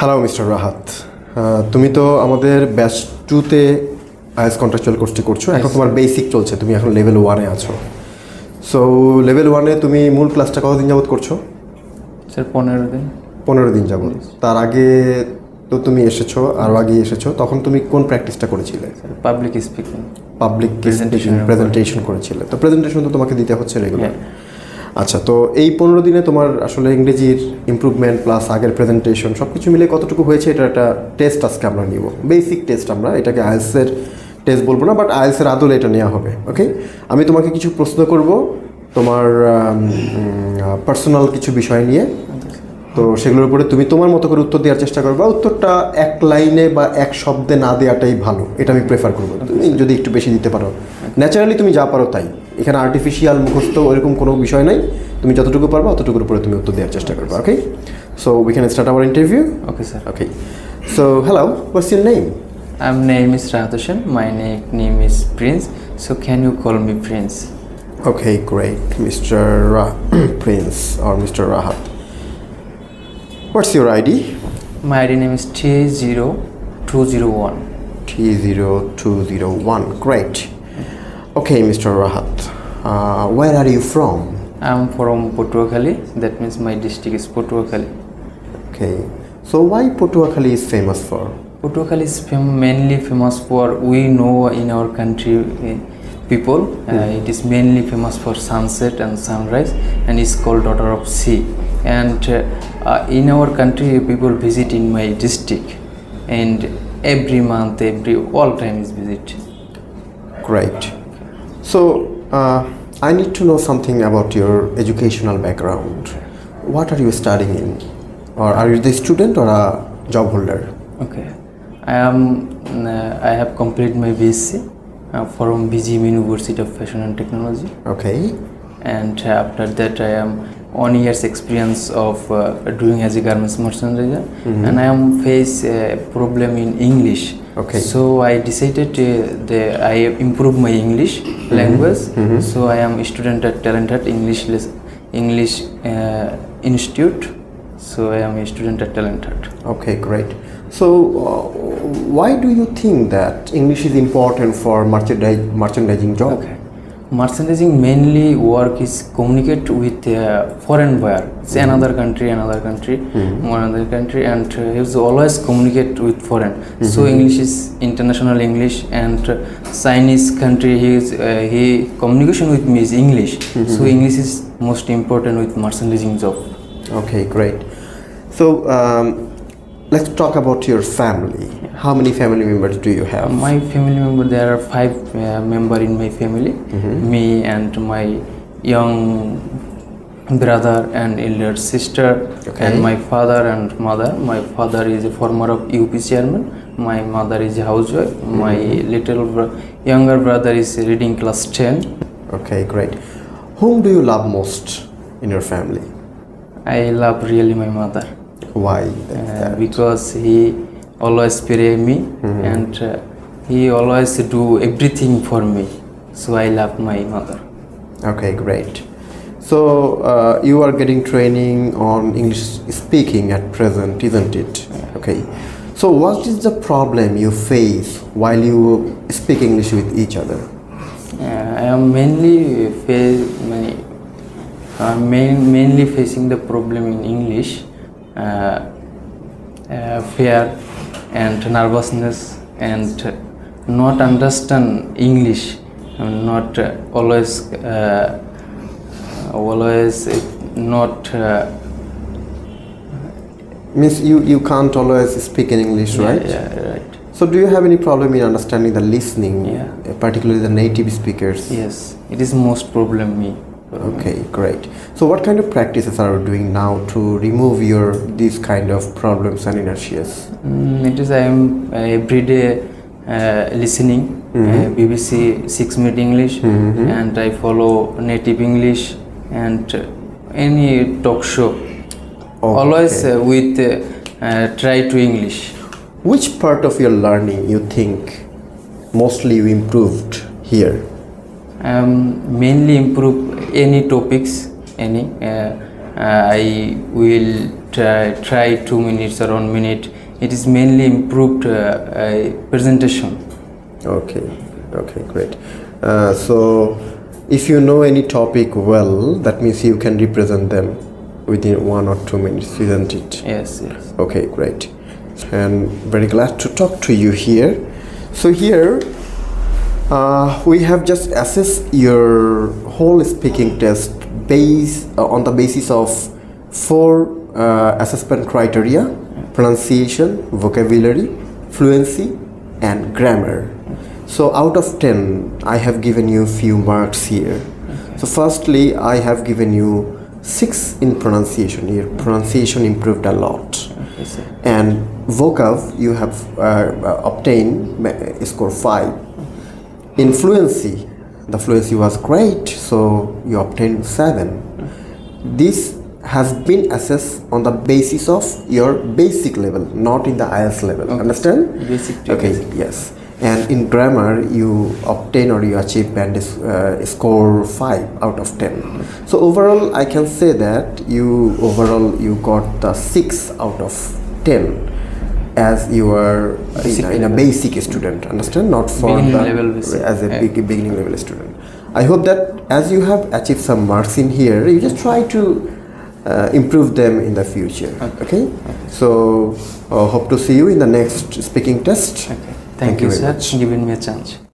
Hello mister Rahat, তুমি তো আমাদের ব্যাচ 2-তে আইএলটিএস কন্ট্রাকচুয়াল কোর্সটি করছো। এখন তোমার বেসিক চলছে, তুমি এখন লেভেল 1-এ আছো। সো লেভেল 1-এ তুমি মূল ক্লাসটা কতদিন যাবত করছো? স্যার 15 দিন। 15 দিন যাবত। তার আগে তো তুমি এসেছো, আরও আগে এসেছো, তখন তুমি কোন প্র্যাকটিসটা করেছিলে? Public speaking. পাবলিক প্রেজেন্টেশন করেছিলে। তো প্রেজেন্টেশন তো তোমাকে দিতে হচ্ছে রেগুলার। আচ্ছা, তো এই 15 দিনে তোমার আসলে ইংরেজির ইমপ্রুভমেন্ট প্লাস আগের প্রেজেন্টেশন সব কিছু মিলে কতটুকু হয়েছে, এটা একটা টেস্ট আজকে আমরা নিব। বেসিক টেস্ট, আমরা এটাকে আইএলটিএসের টেস্ট বলবো না, বাট আইএলটিএসের আদলে এটা নেওয়া হবে। ওকে, আমি তোমাকে কিছু প্রশ্ন করব তোমার পার্সোনাল কিছু বিষয় নিয়ে। তো সেগুলোর উপরে তুমি তোমার মতো করে উত্তর দেওয়ার চেষ্টা করবা। উত্তরটা এক লাইনে বা এক শব্দে না দেওয়াটাই ভালো, এটা আমি প্রেফার করবো। তুমি যদি একটু বেশি দিতে পারো, ন্যাচারালি তুমি যা পারো তাই, এখানে আর্টিফিশিয়াল মুখস্থ ওরকম কোনো বিষয় নাই। তুমি যতটুকু পারবা অতটুকুর উপরে তুমি উত্তর দেওয়ার চেষ্টা করবা। Okay, so we can start our interview. Okay sir. Okay, so hello, what's your name? name is Rahat Hussain. My nickname is Prince. So can you call me Prince? Okay, great, Mr. Prince or Mr. Rahat. What's your ID? My ID name is T0201. T0201. Great. Okay, Mr. Rahat. Where are you from? I'm from Patuakhali. That means my district is Patuakhali. Okay. So why Patuakhali is famous for? Patuakhali is mainly famous for, we know in our country people, it is mainly famous for sunset and sunrise, and it's called Daughter of Sea. And in our country people visit in my district, and every month, all time is visit. Great. So I need to know something about your educational background. What are you studying in? Or are you the student or a job holder? Okay, I have completed my BSc from BGM University of Fashion and Technology. Okay. And after that I am 1 year's experience of doing as a garments merchandiser, and I am face a problem in English. Okay. So I decided I improve my English language. So I am a student at Talented English Institute. So I am a student at Talented. Okay, great. So why do you think that English is important for merchandising job? Okay. Merchandising mainly work is communicate with foreign buyer. Say another country, and he always communicate with foreign. So English is international English, and Chinese country he communication with me is English. So English is most important with merchandising job. Okay, great. So let's talk about your family. How many family members do you have? My family member, there are 5 members in my family. Me and my young brother and elder sister. Okay. And my father and mother. My father is a former of UP chairman. My mother is a housewife. My younger brother is reading class 10. Okay, great. Whom do you love most in your family? I love really my mother. Why? Because he always pray me, and he always do everything for me. So I love my mother. Okay, great. So you are getting training on English speaking at present, isn't it? Okay. So what is the problem you face while you speak English with each other? I am mainly facing the problem in English, fear and nervousness, and not understand English, not always not Means you can't always speak in English, right? Yeah, right. So do you have any problem in understanding the listening, particularly the native speakers? Yes, it is most problem me. Okay, great. So what kind of practices are you doing now to remove these kind of problems and inertias? It is I am everyday listening BBC 6 Minute English, and I follow native English and any talk show. Okay. Always with try to English. Which part of your learning you think mostly you improved here? Mainly improve any topics, I will try 2 minutes or 1 minute. It is mainly improved presentation. Okay, okay, great. So if you know any topic well, that means you can represent them within 1 or 2 minutes, isn't it? Yes, yes. Okay, great. And very glad to talk to you here. So here we have just assessed your whole speaking test on the basis of 4 assessment criteria: pronunciation, vocabulary, fluency, and grammar. So out of 10, I have given you few marks here. So firstly, I have given you 6 in pronunciation. Your pronunciation improved a lot. And vocab, you have obtained score 5. In fluency, the fluency was great, so you obtained 7. This has been assessed on the basis of your basic level, not in the IELTS level. Okay. Understand? Basic to okay, basic. yes. And in grammar, you obtain or you achieve band score 5 out of 10. So overall, I can say that you got the 6 out of 10, as you are in a basic student. Understand? Not for beginning the level basic. As a beginning level student. I hope that as you have achieved some marks in here, you just try to improve them in the future. Okay? So hope to see you in the next speaking test. Okay. Thank you, very sir, much. for giving me a chance.